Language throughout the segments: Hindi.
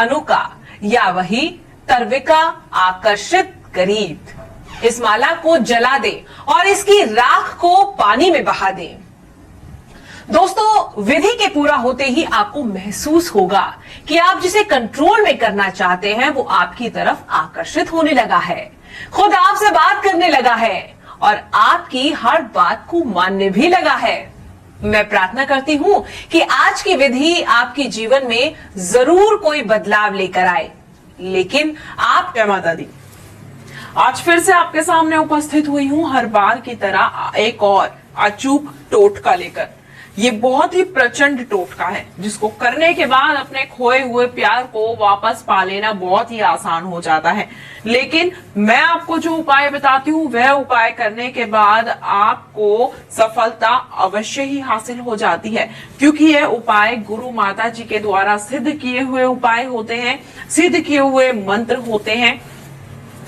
अनुका या वही तरविका आकर्षित करीत। इस माला को जला दे और इसकी राख को पानी में बहा दे। दोस्तों, विधि के पूरा होते ही आपको महसूस होगा कि आप जिसे कंट्रोल में करना चाहते हैं वो आपकी तरफ आकर्षित होने लगा है, खुद आपसे बात करने लगा है और आपकी हर बात को मानने भी लगा है। मैं प्रार्थना करती हूं कि आज की विधि आपके जीवन में जरूर कोई बदलाव लेकर आए। लेकिन आप जय माता दी, आज फिर से आपके सामने उपस्थित हुई हूँ हर बार की तरह एक और अचूक टोटका लेकर। ये बहुत ही प्रचंड टोटका है जिसको करने के बाद अपने खोए हुए प्यार को वापस पा लेना बहुत ही आसान हो जाता है। लेकिन मैं आपको जो उपाय बताती हूँ वह उपाय करने के बाद आपको सफलता अवश्य ही हासिल हो जाती है, क्योंकि यह उपाय गुरु माता जी के द्वारा सिद्ध किए हुए उपाय होते हैं, सिद्ध किए हुए मंत्र होते हैं,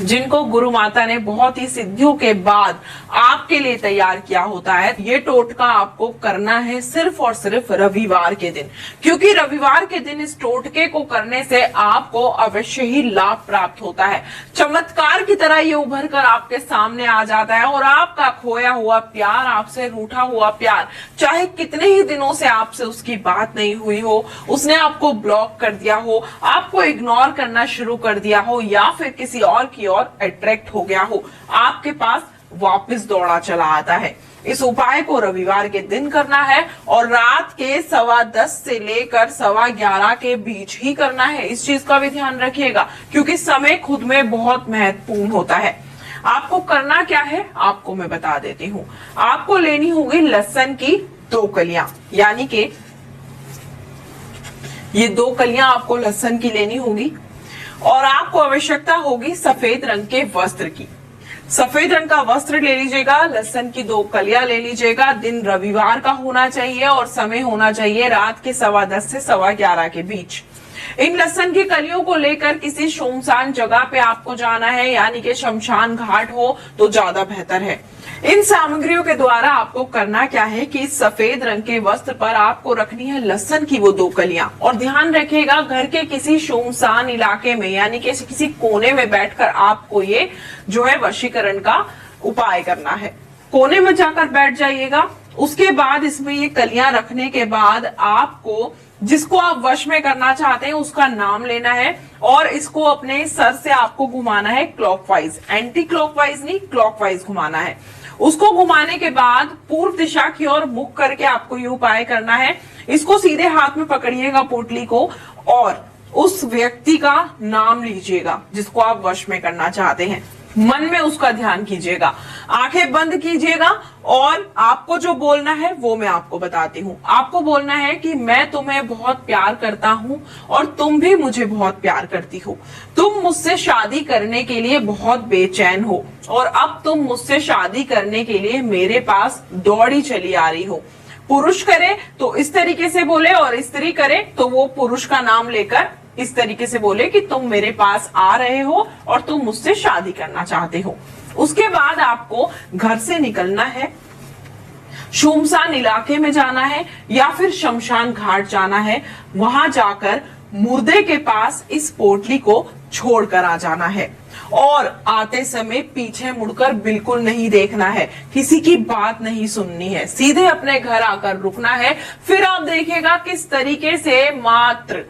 जिनको गुरु माता ने बहुत ही सिद्धियों के बाद आपके लिए तैयार किया होता है। ये टोटका आपको करना है सिर्फ और सिर्फ रविवार के दिन, क्योंकि रविवार के दिन इस टोटके को करने से आपको अवश्य ही लाभ प्राप्त होता है। चमत्कार की तरह ये उभर कर आपके सामने आ जाता है और आपका खोया हुआ प्यार, आपसे रूठा हुआ प्यार, चाहे कितने ही दिनों से आपसे उसकी बात नहीं हुई हो, उसने आपको ब्लॉक कर दिया हो, आपको इग्नोर करना शुरू कर दिया हो या फिर किसी और की ओर अट्रैक्ट हो गया हो, आपके पास वापस दौड़ा चला आता है। इस उपाय को रविवार के दिन करना है और रात के 10:15 से लेकर 11:15 के बीच ही करना है। इस चीज का भी ध्यान रखिएगा, क्योंकि समय खुद में बहुत महत्वपूर्ण होता है। आपको करना क्या है आपको मैं बता देती हूँ। आपको लेनी होगी लहसुन की 2 कलियां, यानी कि ये 2 कलियां आपको लहसुन की लेनी होगी और आपको आवश्यकता होगी सफेद रंग के वस्त्र की। सफेद रंग का वस्त्र ले लीजिएगा, लहसुन की 2 कलियां ले लीजिएगा। दिन रविवार का होना चाहिए और समय होना चाहिए रात के 10:15 से 11:15 के बीच। इन लहसुन की कलियों को लेकर किसी सुनसान जगह पे आपको जाना है, यानी कि शमशान घाट हो तो ज्यादा बेहतर है। इन सामग्रियों के द्वारा आपको करना क्या है कि सफेद रंग के वस्त्र पर आपको रखनी है लहसुन की वो 2 कलियां। और ध्यान रखिएगा, घर के किसी सुनसान इलाके में, यानी कि किसी कोने में बैठकर आपको ये जो है वशीकरण का उपाय करना है। कोने में जाकर बैठ जाइएगा। उसके बाद इसमें ये कलियां रखने के बाद आपको जिसको आप वश में करना चाहते हैं उसका नाम लेना है और इसको अपने सर से आपको घुमाना है क्लॉकवाइज, एंटी क्लॉकवाइज नहीं, क्लॉकवाइज घुमाना है। उसको घुमाने के बाद पूर्व दिशा की ओर मुख करके आपको ये उपाय करना है। इसको सीधे हाथ में पकड़िएगा पोटली को और उस व्यक्ति का नाम लीजिएगा जिसको आप वश में करना चाहते हैं। मन में उसका ध्यान कीजिएगा, आंखें बंद कीजिएगा और आपको जो बोलना है वो मैं आपको बताती हूँ। आपको बोलना है कि मैं तुम्हें बहुत प्यार करता हूँ और तुम भी मुझे बहुत प्यार करती हो। तुम मुझसे शादी करने के लिए बहुत बेचैन हो और अब तुम मुझसे शादी करने के लिए मेरे पास दौड़ी चली आ रही हो। पुरुष करे तो इस तरीके से बोले और स्त्री करे तो वो पुरुष का नाम लेकर इस तरीके से बोले कि तुम मेरे पास आ रहे हो और तुम मुझसे शादी करना चाहते हो। उसके बाद आपको घर से निकलना है, सुनसान इलाके में जाना है या फिर शमशान घाट जाना है। वहां जाकर मुर्दे के पास इस पोटली को छोड़कर आ जाना है और आते समय पीछे मुड़कर बिल्कुल नहीं देखना है, किसी की बात नहीं सुननी है, सीधे अपने घर आकर रुकना है। फिर आप देखिएगा किस तरीके से मात्र